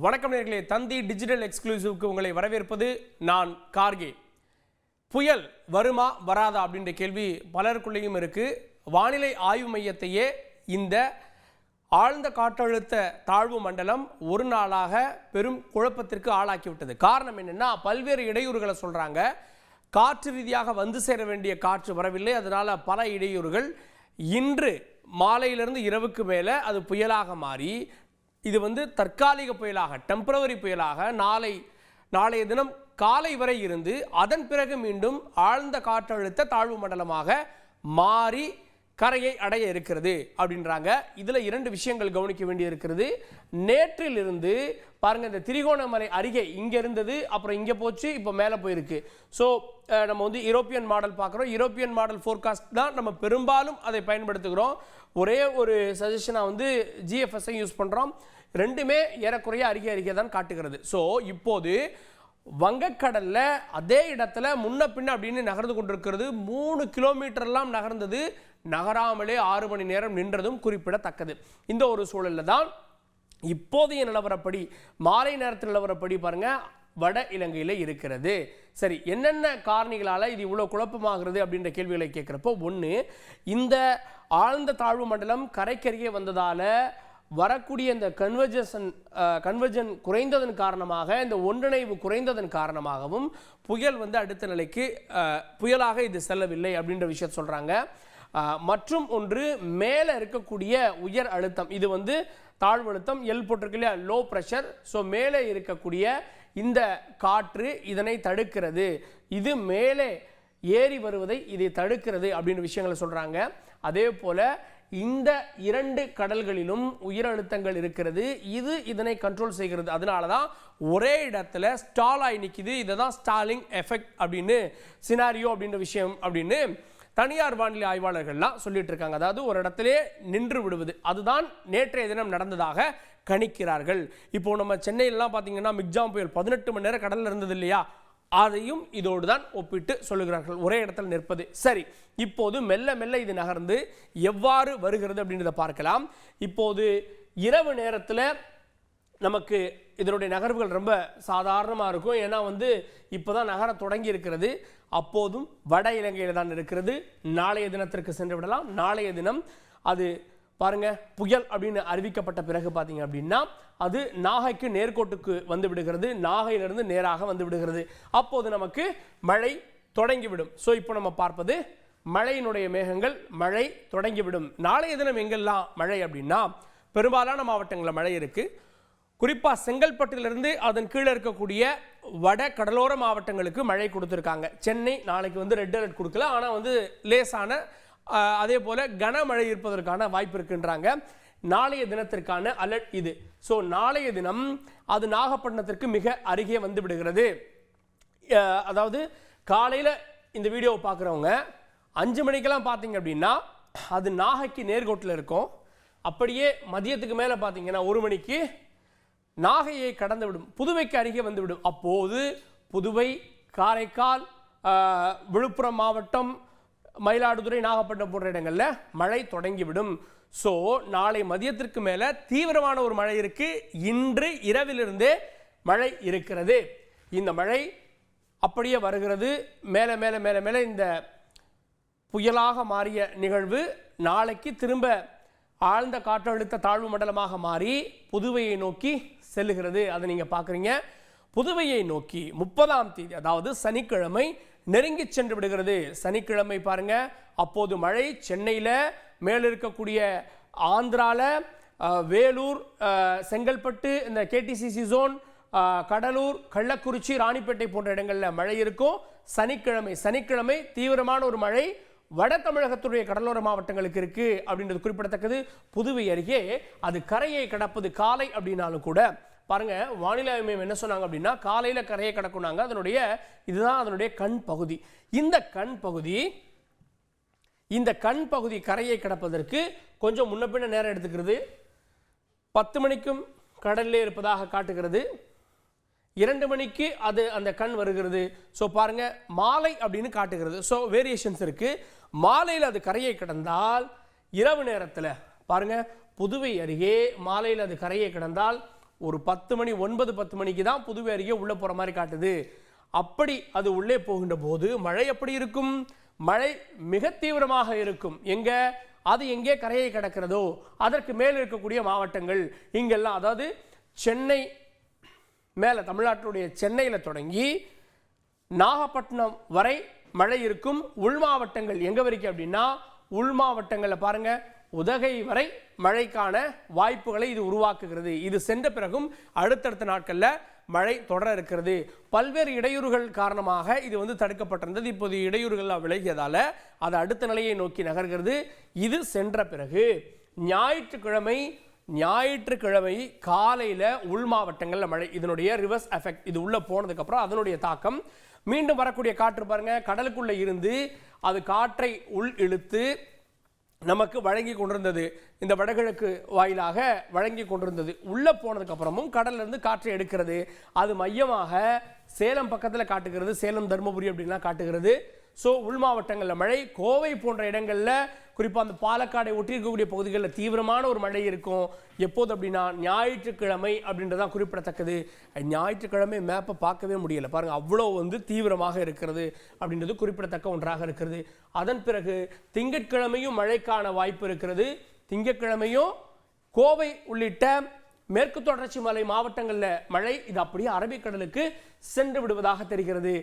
வணக்கம் நேயர்களே, தந்தி டிஜிட்டல் எக்ஸ்க்ளூசிவ்க்கு உங்களை வரவேற்பது நான் கார்கே. புயல் வருமா வராதா அப்படின்ற கேள்வி பலருக்குள்ளேயும் இருக்கு. வானிலை ஆய்வு மையத்தையே இந்த ஆழ்ந்த காற்றழுத்த தாழ்வு மண்டலம் ஒரு நாளாக பெரும் குழப்பத்திற்கு ஆளாக்கிவிட்டது. காரணம் என்னன்னா, பல்வேறு இடையூறுகளை சொல்றாங்க. காற்று ரீதியாக வந்து சேர வேண்டிய காற்று வரவில்லை, அதனால பல இடையூறுகள். இன்று மாலையிலிருந்து இரவுக்கு மேலே அது புயலாக மாறி இது தற்காலிக புயலாக, டெம்பரவரி புயலாக நாளைய தினம் காலை வரை இருந்து அதன் பிறகு மீண்டும் ஆழ்ந்த காற்றழுத்த தாழ்வு மண்டலமாக மாறி கரையை அடைய இருக்கிறது அப்படின்றாங்க. இதில் இரண்டு விஷயங்கள் கவனிக்க வேண்டி இருக்கிறது. நேற்றிலிருந்து பாருங்க, இந்த திரிகோணமலை அருகே இங்கே இருந்தது, அப்புறம் இங்கே போச்சு, இப்போ மேலே போயிருக்கு. ஸோ நம்ம யூரோப்பியன் மாடல் பார்க்குறோம். யூரோப்பியன் மாடல் ஃபோர்காஸ்ட் தான் நம்ம பெரும்பாலும் அதை பயன்படுத்துகிறோம். ஒரே ஒரு சஜஷனாக ஜிஎஃப்எஸ்ஐ யூஸ் பண்ணுறோம். ரெண்டுமே ஏறக்குறைய அருகே தான் காட்டுகிறது. ஸோ இப்போது வங்கக்கடல்ல அதே இடத்துல முன்ன பின்ன அப்படின்னு நகர்ந்து கொண்டிருக்கிறது. 3 கிலோமீட்டர்லாம் நகர்ந்தது, நகராமலே 6 மணி நேரம் நின்றதும் குறிப்பிடத்தக்கது. இந்த ஒரு சூழலில் தான் இப்போதைய நிலவரப்படி, மாலை நேரத்தில் நிலவரப்படி பாருங்க, வட இலங்கையில் இருக்கிறது. சரி, என்னென்ன காரணிகளால் இது இவ்வளோ குழப்பமாகிறது அப்படின்ற கேள்விகளை கேட்குறப்போ, ஒன்று, இந்த ஆழ்ந்த தாழ்வு மண்டலம் கரைக்கருகே வந்ததால் வரக்கூடிய இந்த கன்வர்ஜன் குறைந்ததன் காரணமாக, இந்த ஒன்றிணைவு குறைந்ததன் காரணமாகவும் புயல் அடுத்த நிலைக்கு புயலாக இது செல்லவில்லை அப்படின்ற விஷயத்தை சொல்கிறாங்க. மற்றும் ஒன்று, மேலே இருக்கக்கூடிய உயர் அழுத்தம், இது தாழ்வு அழுத்தம், எல் போட்டிருக்கு இல்லையா, லோ ப்ரெஷர். ஸோ மேலே இருக்கக்கூடிய இந்த காற்று இதனை தடுக்கிறது, இது மேலே ஏறி வருவதை இதை தடுக்கிறது அப்படின்ற விஷயங்களை சொல்கிறாங்க. அதே போல் இந்த இரண்டு கடல்களிலும் உயர் அழுத்தங்கள் இருக்கிறது, இது இதனை கண்ட்ரோல் செய்கிறது. அதனால தான் ஒரே இடத்துல ஸ்டால் ஆகி நிற்கிது. இதை தான் ஸ்டாலிங் எஃபெக்ட் அப்படின்னு, சினாரியோ அப்படின்ற விஷயம் அப்படின்னு தனியார் வானிலை ஆய்வாளர்கள்லாம் சொல்லிட்டு இருக்காங்க. அதாவது ஒரு இடத்திலே நின்று விடுவது, அதுதான் நேற்றைய தினம் நடந்ததாக கணிக்கிறார்கள். இப்போ நம்ம சென்னையிலாம் பார்த்தீங்கன்னா மிக்ஜாம் புயல் 18 மணி நேரம் கடலில் இருந்தது இல்லையா, அதையும் இதோடு தான் ஒப்பிட்டு சொல்லுகிறார்கள், ஒரே இடத்தில் நிற்பது. சரி, இப்போது மெல்ல மெல்ல இது நகர்ந்து எவ்வாறு வருகிறது அப்படின்றத பார்க்கலாம். இப்போது இரவு நேரத்தில் நமக்கு இதனுடைய நகர்வுகள் ரொம்ப சாதாரணமாக இருக்கும். ஏன்னா இப்போதான் நகர தொடங்கி இருக்கிறது. அப்போதும் வட இலங்கையில் தான் இருக்கிறது. நாளைய தினத்திற்கு சென்று விடலாம். நாளைய தினம் அது பாருங்க, புயல் அப்படின்னு அறிவிக்கப்பட்ட பிறகு பார்த்தீங்க அப்படின்னா அது நாகைக்கு நேர்கோட்டுக்கு வந்து விடுகிறது, நாகையிலிருந்து நேராக வந்து விடுகிறது. அப்போது நமக்கு மழை தொடங்கிவிடும். ஸோ இப்போ நம்ம பார்ப்பது மழையினுடைய மேகங்கள், மழை தொடங்கிவிடும். நாளைய தினம் எங்கெல்லாம் மழை அப்படின்னா, பெரும்பாலான மாவட்டங்களில் மழை இருக்கு. குறிப்பாக செங்கல்பட்டிலிருந்து அதன் கீழே இருக்கக்கூடிய வட கடலோர மாவட்டங்களுக்கு மழை கொடுத்துருக்காங்க. சென்னை நாளைக்கு ரெட் அலர்ட் கொடுக்கல, ஆனால் லேசான அதே போல கனமழை இருப்பதற்கான வாய்ப்பு இருக்குன்றாங்க. நாளைய தினத்திற்கான அலர்ட் இது. ஸோ நாளைய தினம் அது நாகப்பட்டினத்திற்கு மிக அருகே வந்து விடுகிறது. அதாவது காலையில் இந்த வீடியோவை பார்க்குறவங்க 5 மணிக்கெல்லாம் பார்த்தீங்க அப்படின்னா அது நாகைக்கு நேர்கோட்டில் இருக்கும். அப்படியே மதியத்துக்கு மேலே பார்த்தீங்கன்னா 1 மணிக்கு நாகையை கடந்து விடும், புதுவைக்கு அருகே வந்துவிடும். அப்போது புதுவை, காரைக்கால், விழுப்புரம் மாவட்டம், மயிலாடுதுறை, நாகப்பட்டினம் போன்ற இடங்களில் மழை தொடங்கிவிடும். ஸோ நாளை மதியத்திற்கு மேலே தீவிரமான ஒரு மழை இருக்கு. இன்று இரவிலிருந்தே மழை இருக்கிறது. இந்த மழை அப்படியே வருகிறது. மேலே மேலே மேலே மேலே இந்த புயலாக மாறிய நிகழ்வு நாளைக்கு திரும்ப ஆழ்ந்த காற்றழுத்த தாழ்வு மண்டலமாக மாறி புதுவையை நோக்கி செல்லுகிறது. அதை நீங்கள் பார்க்குறீங்க. புதுவையை நோக்கி 30ஆம் தேதி, அதாவது சனிக்கிழமை நெருங்கி சென்று விடுகிறது. சனிக்கிழமை பாருங்க, அப்போது மழை சென்னையில், மேலே இருக்கக்கூடிய ஆந்திராவில், வேலூர், செங்கல்பட்டு, இந்த கேடிசிசி ஜோன், கடலூர், கள்ளக்குறிச்சி, ராணிப்பேட்டை போன்ற இடங்களில் மழை இருக்கும். சனிக்கிழமை தீவிரமான ஒரு மழை வட தமிழகத்துடைய கடலோர மாவட்டங்களுக்கு இருக்கு அப்படின்றது குறிப்பிடத்தக்கது. புதுவை அருகே அது கரையை கடப்பது காலை அப்படின்னாலும் கூட பாருங்க, வானிலை ஆய்வு மையம் என்ன சொன்னாங்க அப்படின்னா, காலையில் கரையை கடக்குனாங்க. இதுதான் அதனுடைய கண் பகுதி. இந்த கண் பகுதி கரையை கடப்பதற்கு கொஞ்சம் முன்ன பின்ன நேரம் எடுத்துக்கிறது. 10 மணிக்கும் கடலிலே இருப்பதாக காட்டுகிறது. 2 மணிக்கு அது அந்த கண் வருகிறது. ஸோ பாருங்க, மாலை அப்படின்னு காட்டுகிறது. ஸோ வேரியேஷன்ஸ் இருக்கு. மாலையில் அது கரையை கடந்தால், இரவு நேரத்தில் பாருங்க, புதுவை அருகே மாலையில் அது கரையை கடந்தால் ஒரு 10 மணி 9-10 மணிக்கு தான் புதுவை அருகே உள்ள போற மாதிரி காட்டுது. அப்படி அது உள்ளே போகின்ற போது மழை எப்படி இருக்கும்? மழை மிக தீவிரமாக இருக்கும். அது எங்கே கரையை கடக்கிறதோ அதற்கு மேல் இருக்கக்கூடிய மாவட்டங்கள் இங்கெல்லாம், அதாவது சென்னை மேல தமிழ்நாட்டினுடைய சென்னையில் தொடங்கி நாகப்பட்டினம் வரை மழை இருக்கும். உள் மாவட்டங்கள் எங்க வரைக்கும் அப்படின்னா, உள் மாவட்டங்களில் பாருங்க உதகை வரை மழைக்கான வாய்ப்புகளை இது உருவாக்குகிறது. இது சென்ற பிறகும் அடுத்தடுத்த நாட்களில் மழை தொடர இருக்கிறது. பல்வேறு இடையூறுகள் காரணமாக இது தடுக்கப்பட்டிருந்தது. இப்போது இடையூறுகள் விலகியதால அது அடுத்த நிலையை நோக்கி நகர்கிறது. இது சென்ற பிறகு ஞாயிற்றுக்கிழமை காலையில் உள் மாவட்டங்களில் மழை, இதனுடைய ரிவர்ஸ் எஃபெக்ட், இது உள்ள போனதுக்கு அப்புறம் அதனுடைய தாக்கம் மீண்டும் வரக்கூடிய காற்று பாருங்க கடலுக்குள்ள இருந்து அது காற்றை உள் இழுத்து நமக்கு வழங்கி கொண்டிருந்தது. இந்த வடகிழக்கு வாயிலாக வழங்கி கொண்டிருந்தது. உள்ள போனதுக்கு அப்புறமும் கடல்ல இருந்து காற்றை எடுக்கிறது. அது மையமாக சேலம் பக்கத்தில் காட்டுகிறது, சேலம் தருமபுரி அப்படின்லாம் காட்டுகிறது. ஸோ உள் மாவட்டங்களில் மழை, கோவை போன்ற இடங்களில் குறிப்பாக அந்த பாலக்காடை ஒட்டி இருக்கக்கூடிய பகுதிகளில் தீவிரமான ஒரு மழை இருக்கும். எப்போது அப்படின்னா ஞாயிற்றுக்கிழமை அப்படின்றதான் குறிப்பிடத்தக்கது. ஞாயிற்றுக்கிழமை மேப்பை பார்க்கவே முடியலை பாருங்கள், அவ்வளோ தீவிரமாக இருக்கிறது அப்படின்றது குறிப்பிடத்தக்க ஒன்றாக இருக்கிறது. அதன் பிறகு திங்கட்கிழமையும் மழைக்கான வாய்ப்பு இருக்கிறது. திங்கட்கிழமையும் கோவை உள்ளிட்ட மேற்கு தொடர்ச்சி மலை மாவட்டங்களில் மழை, இது அப்படியே அரபிக்கடலுக்கு சென்று விடுவதாக தெரிகிறது.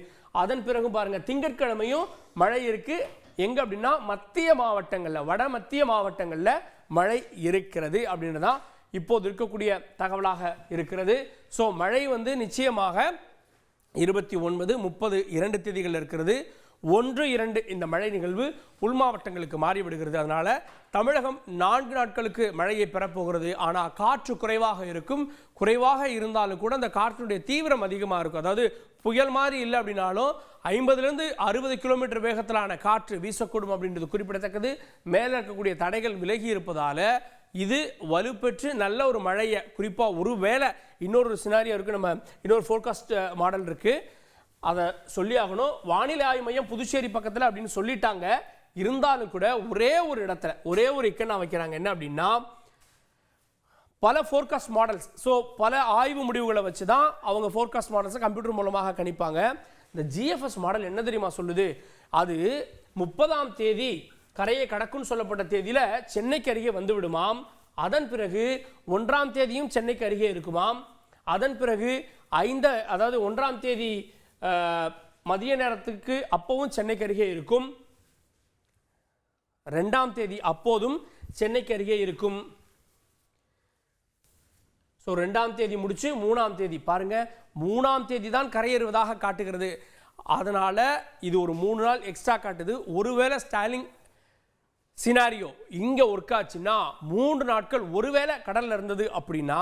அதன் பிறகு பாருங்க திங்கட்கிழமையும் மழை இருக்கு. எங்க அப்படின்னா மத்திய மாவட்டங்களில், வட மத்திய மாவட்டங்களில் மழை இருக்கிறது அப்படின்றதான் இப்போது இருக்கக்கூடிய தகவலாக இருக்கிறது. ஸோ மழை நிச்சயமாக 29, 30 2 தேதிகள் இருக்கிறது. 1, 2 இந்த மழை நிகழ்வு உள் மாவட்டங்களுக்கு மாறிவிடுகிறது. அதனால தமிழகம் 4 நாட்களுக்கு மழையை பெறப்போகிறது. ஆனால் காற்று குறைவாக இருக்கும். குறைவாக இருந்தாலும் கூட அந்த காற்றினுடைய தீவிரம் அதிகமாக இருக்கும். அதாவது புயல் மாதிரி இல்லை அப்படின்னாலும் 50லேருந்து 60 கிலோமீட்டர் வேகத்திலான காற்று வீசக்கூடும் அப்படின்றது குறிப்பிடத்தக்கது. மேலே இருக்கக்கூடிய தடைகள் விலகி இருப்பதால இது வலுப்பெற்று நல்ல ஒரு மழையை, குறிப்பாக ஒருவேளை இன்னொரு சினாரியோ இருக்குது, நம்ம இன்னொரு ஃபோர்காஸ்ட் மாடல் இருக்குது, அதை சொல்லி ஆகணும். வானிலை ஆய்வு மையம் புதுச்சேரி பக்கத்தில் அப்படின்னு சொல்லிட்டாங்க. இருந்தாலும் கூட ஒரே ஒரு இடத்துல ஒரே ஒரு இக்கண்ணா வைக்கிறாங்க. என்ன அப்படின்னா, பல ஃபோர்காஸ்ட் மாடல்ஸ், ஸோ பல ஆய்வு முடிவுகளை வச்சு தான் அவங்க ஃபோர்காஸ்ட் மாடல்ஸை கம்ப்யூட்டர் மூலமாக கணிப்பாங்க. இந்த GFS மாடல் என்ன தெரியுமா சொல்லுது? அது 30ஆம் தேதி கரையை கடக்குன்னு சொல்லப்பட்ட தேதியில் சென்னைக்கு அருகே வந்து விடுமாம். அதன் பிறகு 1ஆம் தேதியும் சென்னைக்கு அருகே இருக்குமாம். அதன் பிறகு 1ஆம் தேதி மதிய நேரத்துக்கு அப்பவும் சென்னைக்கு அருகே இருக்கும். 2ஆம் தேதி அப்போதும் சென்னைக்கு அருகே இருக்கும். ஸோ 2ஆம் தேதி முடிச்சு 3ஆம் தேதி பாருங்க, 3ஆம் தேதி தான் கரையேறுவதாக காட்டுகிறது. அதனால இது ஒரு 3 நாள் எக்ஸ்ட்ரா காட்டுது. ஒருவேளை ஸ்டாலின் சினாரியோ இங்க ஒர்க் ஆச்சுன்னா 3 நாட்கள் ஒருவேளை கடல்ல இருந்தது அப்படின்னா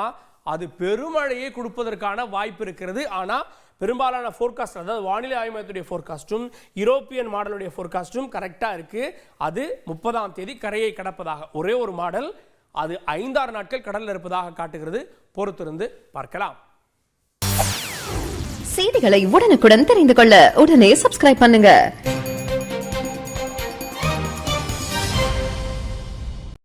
அது பெருமழையை கொடுப்பதற்கான வாய்ப்பு இருக்கிறது. ஆனால் பெரும்பாலான ஃபோர்காஸ்ட், அதாவது வானிலை ஆய்வு மையத்துடைய ஃபோர்காஸ்ட்டும் யூரோப்பியன் மாடலுடைய ஃபோர்காஸ்ட்டும் கரெக்டாக இருக்குது. அது 30ஆம் தேதி கரையை கடப்பதாக ஒரே ஒரு மாடல், அது 5-6 நாட்கள் கடலில் இருப்பதாக காட்டுகிறது. பொறுத்திருந்து பார்க்கலாம். செய்திகளை உடனுக்குடன் தெரிந்து கொள்ள உடனே சப்ஸ்கிரைப் பண்ணுங்க.